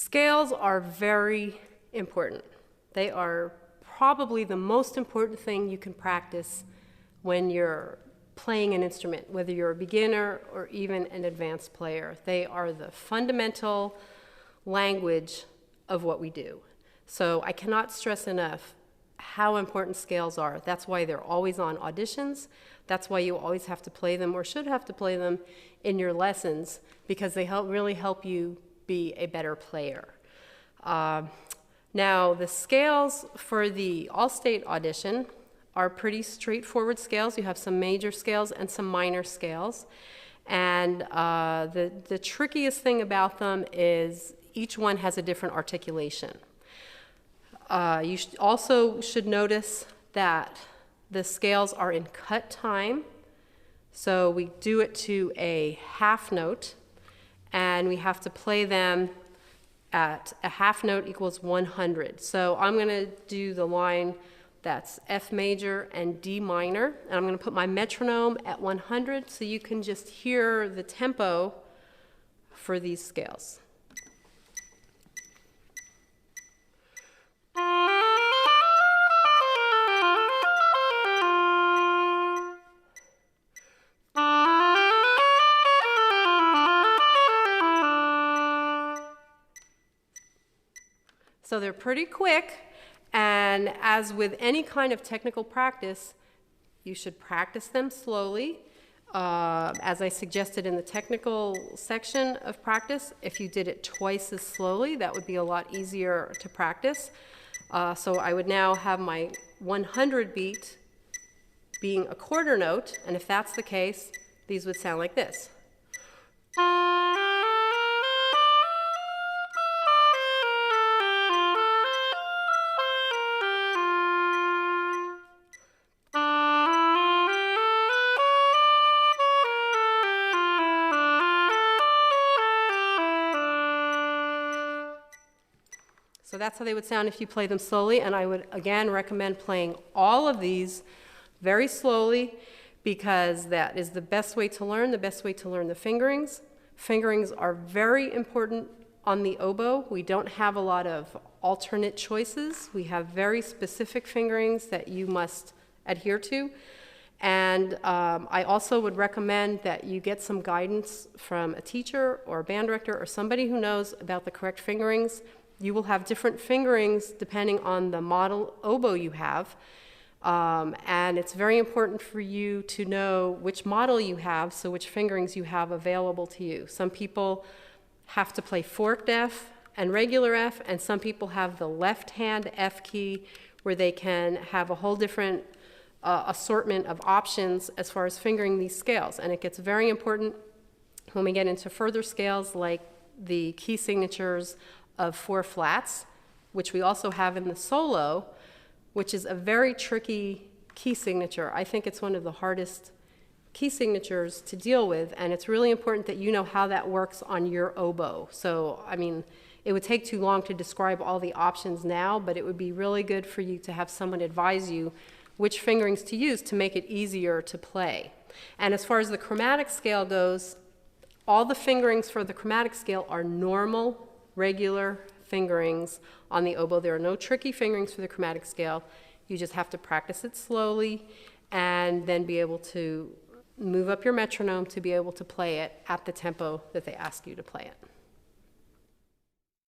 Scales are very important. They are probably the most important thing you can practice when you're playing an instrument, whether you're a beginner or even an advanced player. They are the fundamental language of what we do. So I cannot stress enough how important scales are. That's why they're always on auditions. That's why you always have to play them or should have to play them in your lessons, because they really help you be a better player. Now, the scales for the All-State audition are pretty straightforward scales. You have some major scales and some minor scales. And the trickiest thing about them is each one has a different articulation. You also should notice that the scales are in cut time. So we do it to a half note, and we have to play them at a half note equals 100. So I'm going to do the line that's F major and D minor, and I'm going to put my metronome at 100 so you can just hear the tempo for these scales. So they're pretty quick, and as with any kind of technical practice, you should practice them slowly. As I suggested in the technical section of practice, if you did it twice as slowly, that would be a lot easier to practice. So I would now have my 100 beat being a quarter note, and if that's the case, these would sound like this. So that's how they would sound if you play them slowly, and I would again recommend playing all of these very slowly, because that is the best way to learn the fingerings. Fingerings are very important on the oboe. We don't have a lot of alternate choices. We have very specific fingerings that you must adhere to. And I also would recommend that you get some guidance from a teacher or a band director or somebody who knows about the correct fingerings. You will have different fingerings depending on the model oboe you have. And it's very important for you to know which model you have, so which fingerings you have available to you. Some people have to play forked F and regular F, and some people have the left hand F key, where they can have a whole different assortment of options as far as fingering these scales. And it gets very important when we get into further scales, like the key signatures of 4 flats, which we also have in the solo, which is a very tricky key signature. I think it's one of the hardest key signatures to deal with, and it's really important that you know how that works on your oboe. So, I mean, it would take too long to describe all the options now, but it would be really good for you to have someone advise you which fingerings to use to make it easier to play. And as far as the chromatic scale goes, all the fingerings for the chromatic scale are normal, regular fingerings on the oboe. There are no tricky fingerings for the chromatic scale. You just have to practice it slowly and then be able to move up your metronome to be able to play it at the tempo that they ask you to play it.